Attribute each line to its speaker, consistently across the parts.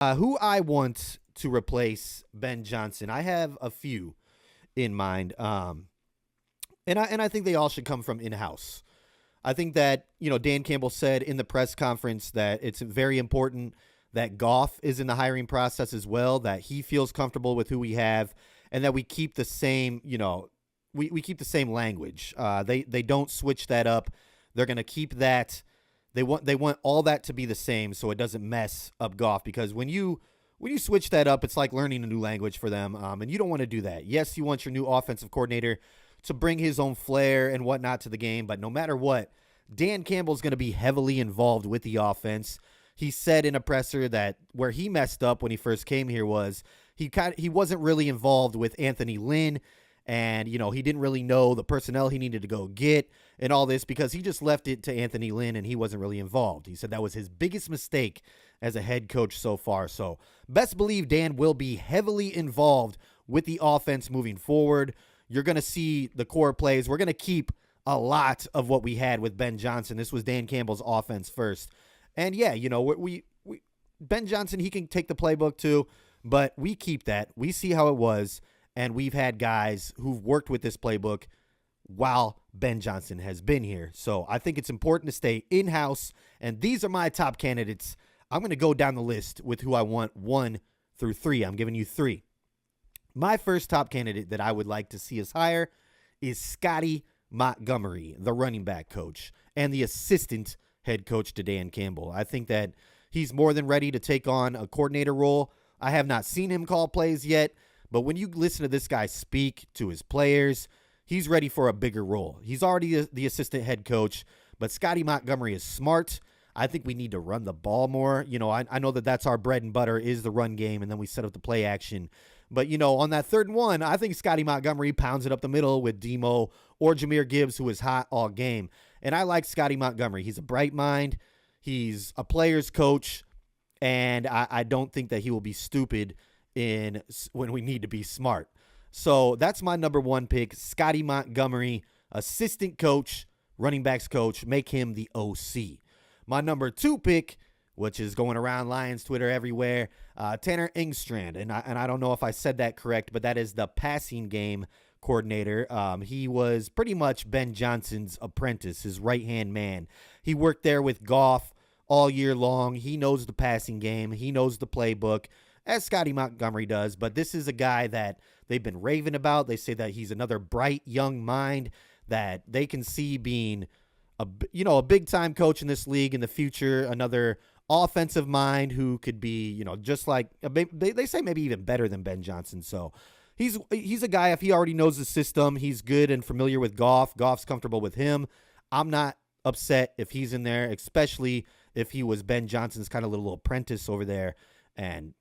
Speaker 1: Who I want to replace Ben Johnson? I have a few in mind, and I think they all should come from in house. I think that Dan Campbell said in the press conference that it's very important that Goff is in the hiring process as well. That he feels comfortable with who we have, and that we keep the same we keep the same language. They don't switch that up. They're gonna keep that. They want all that to be the same so it doesn't mess up Goff, because when you switch that up, it's like learning a new language for them, and you don't want to do that. Yes, you want your new offensive coordinator to bring his own flair and whatnot to the game, but no matter what, Dan Campbell's going to be heavily involved with the offense. He said in a presser that where he messed up when he first came here was he wasn't really involved with Anthony Lynn, and he didn't really know the personnel he needed to go get and all this, because he just left it to Anthony Lynn and he wasn't really involved. He said that was his biggest mistake as a head coach so far. So best believe Dan will be heavily involved with the offense moving forward. You're going to see the core plays. We're going to keep a lot of what we had with Ben Johnson. This was Dan Campbell's offense first. And yeah, we Ben Johnson, he can take the playbook too, but we keep that. We see how it was, and we've had guys who've worked with this playbook while Ben Johnson has been here. So I think it's important to stay in-house, and these are my top candidates. I'm going to go down the list with who I want 1 through 3. I'm giving you 3. My first top candidate that I would like to see us hire is Scotty Montgomery, the running back coach and the assistant head coach to Dan Campbell. I think that he's more than ready to take on a coordinator role. I have not seen him call plays yet, but when you listen to this guy speak to his players, he's ready for a bigger role. He's already the assistant head coach, but Scotty Montgomery is smart. I think we need to run the ball more. I know that that's our bread and butter is the run game, and then we set up the play action. But, on that 3rd and 1, I think Scotty Montgomery pounds it up the middle with Demo or Jahmyr Gibbs, who is hot all game. And I like Scotty Montgomery. He's a bright mind. He's a player's coach. And I don't think that he will be stupid when we need to be smart. So that's my number 1 pick, Scotty Montgomery, assistant coach, running backs coach. Make him the OC. My number 2 pick, which is going around Lions Twitter everywhere, Tanner Engstrand. And I don't know if I said that correct, but that is the passing game coordinator. He was pretty much Ben Johnson's apprentice, his right-hand man. He worked there with Goff all year long. He knows the passing game. He knows the playbook, as Scotty Montgomery does. But this is a guy that they've been raving about. They say that he's another bright young mind that they can see being a big-time coach in this league in the future, another offensive mind who could be, just like they say maybe even better than Ben Johnson. So he's a guy, if he already knows the system, he's good and familiar with Goff. Goff's comfortable with him. I'm not upset if he's in there, especially if he was Ben Johnson's kind of little apprentice over there. And,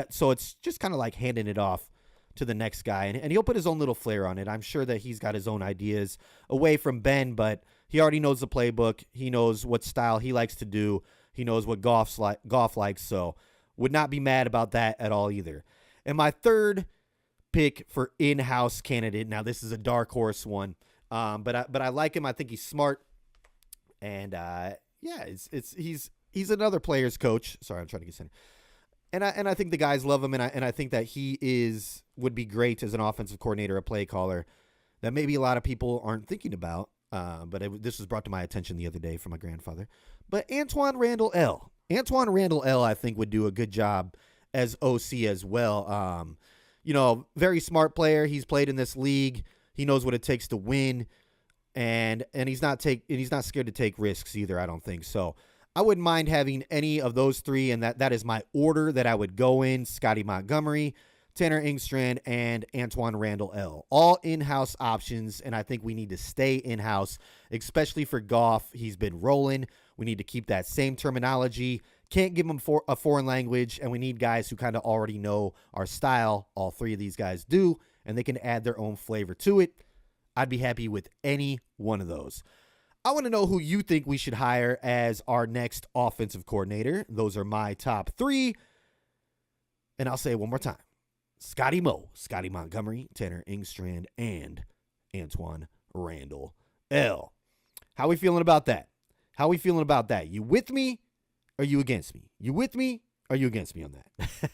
Speaker 1: so it's just kind of like handing it off to the next guy. And he'll put his own little flair on it. I'm sure that he's got his own ideas away from Ben, but he already knows the playbook. He knows what style he likes to do. He knows what Goff likes, so would not be mad about that at all either. And my 3rd pick for in-house candidate, now this is a dark horse one, but I like him. I think he's smart, and he's another player's coach. Sorry, I'm trying to get center. And I think the guys love him, and I think that he would be great as an offensive coordinator, a play caller that maybe a lot of people aren't thinking about. This was brought to my attention the other day from my grandfather. But Antoine Randall L. I think would do a good job as OC as well. Very smart player. He's played in this league. He knows what it takes to win, and he's not scared to take risks either. I don't think so. I wouldn't mind having any of those 3, and that is my order that I would go in: Scotty Montgomery, Tanner Engstrand, and Antoine Randall L. All in-house options, and I think we need to stay in-house, especially for Goff. He's been rolling. We need to keep that same terminology. Can't give him a foreign language, and we need guys who kind of already know our style. All 3 of these guys do, and they can add their own flavor to it. I'd be happy with any one of those. I want to know who you think we should hire as our next offensive coordinator. Those are my top 3, and I'll say it one more time. Scotty Montgomery, Tanner Engstrand, and Antoine Randall L. How we feeling about that? You with me or you against me? You with me Are you against me on that?